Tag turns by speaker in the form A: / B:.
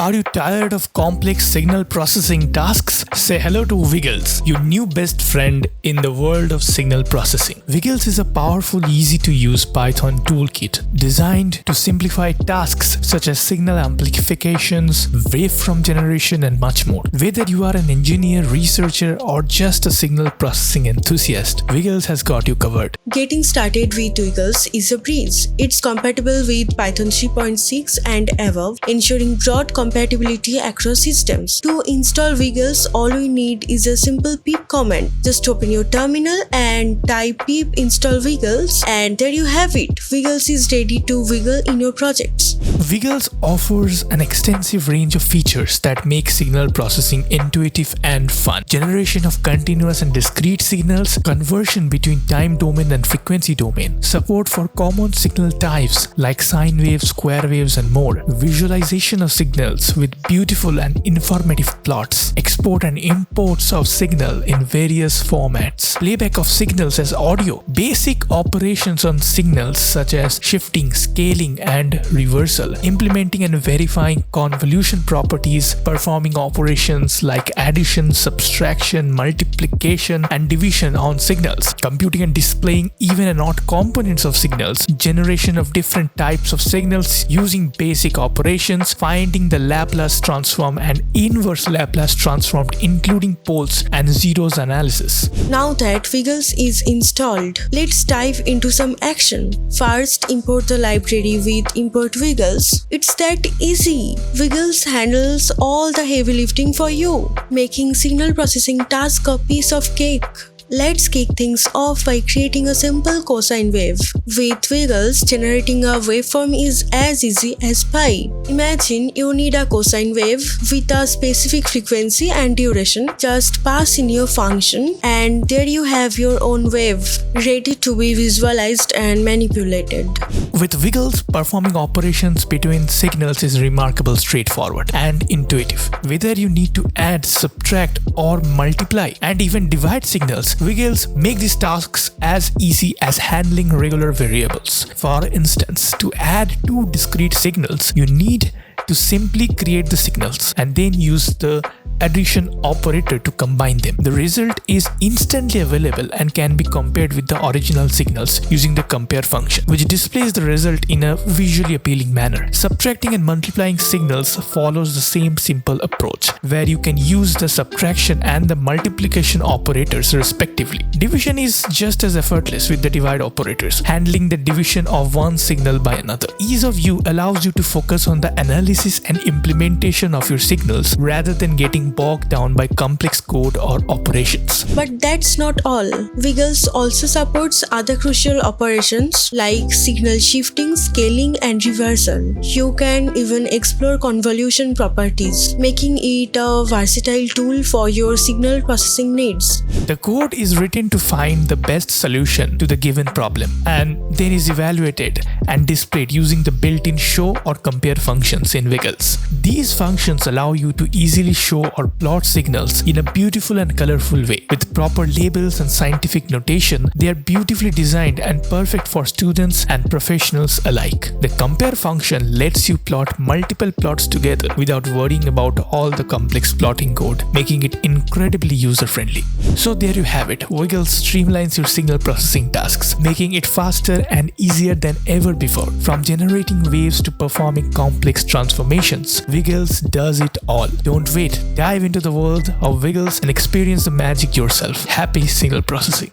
A: Are you tired of complex signal processing tasks? Say hello to Wiggles, your new best friend in the world of signal processing. Wiggles is a powerful, easy-to-use Python toolkit designed to simplify tasks such as signal amplifications, waveform generation, and much more. Whether you are an engineer, researcher, or just a signal processing enthusiast, Wiggles has got you covered.
B: Getting started with Wiggles is a breeze. It's compatible with Python 3.6 and above, ensuring broad compatibility across systems. To install Wiggles, all we need is a simple pip command. Just open your terminal and type pip install Wiggles, and there you have it. Wiggles is ready to wiggle in your projects.
A: Wiggles offers an extensive range of features that make signal processing intuitive and fun. Generation of continuous and discrete signals, conversion between time domain and frequency domain, support for common signal types like sine waves, square waves, and more, visualization of signals with beautiful and informative plots, export and imports of signal in various formats, playback of signals as audio, basic operations on signals such as shifting, scaling, and reversal, implementing and verifying convolution properties, performing operations like addition, subtraction, multiplication, and division on signals, computing and displaying even and odd components of signals, generation of different types of signals using basic operations, finding the Laplace transform and inverse Laplace transform, including poles and zeros analysis.
B: Now that Wiggles is installed, let's dive into some action. First, import the library with import Wiggles. It's that easy. Wiggles handles all the heavy lifting for you, making signal processing task a piece of cake. Let's kick things off by creating a simple cosine wave. With Wiggles, generating a waveform is as easy as pie. Imagine you need a cosine wave with a specific frequency and duration. Just pass in your function and there you have your own wave, ready to be visualized and manipulated.
A: With Wiggles, performing operations between signals is remarkably straightforward and intuitive. Whether you need to add, subtract, or multiply, and even divide signals, Wiggles make these tasks as easy as handling regular variables. For instance, to add two discrete signals, you need to simply create the signals and then use the addition operator to combine them. The result is instantly available and can be compared with the original signals using the compare function, which displays the result in a visually appealing manner. Subtracting and multiplying signals follows the same simple approach, where you can use the subtraction and the multiplication operators respectively. Division is just as effortless with the divide operators, handling the division of one signal by another. Ease of use allows you to focus on the analysis and implementation of your signals rather than getting bogged down by complex code or operations.
B: But that's not all. Wiggles also supports other crucial operations like signal shifting, scaling, and reversal. You can even explore convolution properties, making it a versatile tool for your signal processing needs.
A: The code is written to find the best solution to the given problem and then is evaluated and displayed using the built-in show or compare functions in Wiggles. These functions allow you to easily show or plot signals in a beautiful and colorful way. With proper labels and scientific notation, they are beautifully designed and perfect for students and professionals alike. The compare function lets you plot multiple plots together without worrying about all the complex plotting code, making it incredibly user-friendly. So there you have it. Wiggles streamlines your signal processing tasks, making it faster and easier than ever before. From generating waves to performing complex transformations, Wiggles does it all. Don't wait. Dive into the world of Wiggles and experience the magic yourself. Happy signal processing.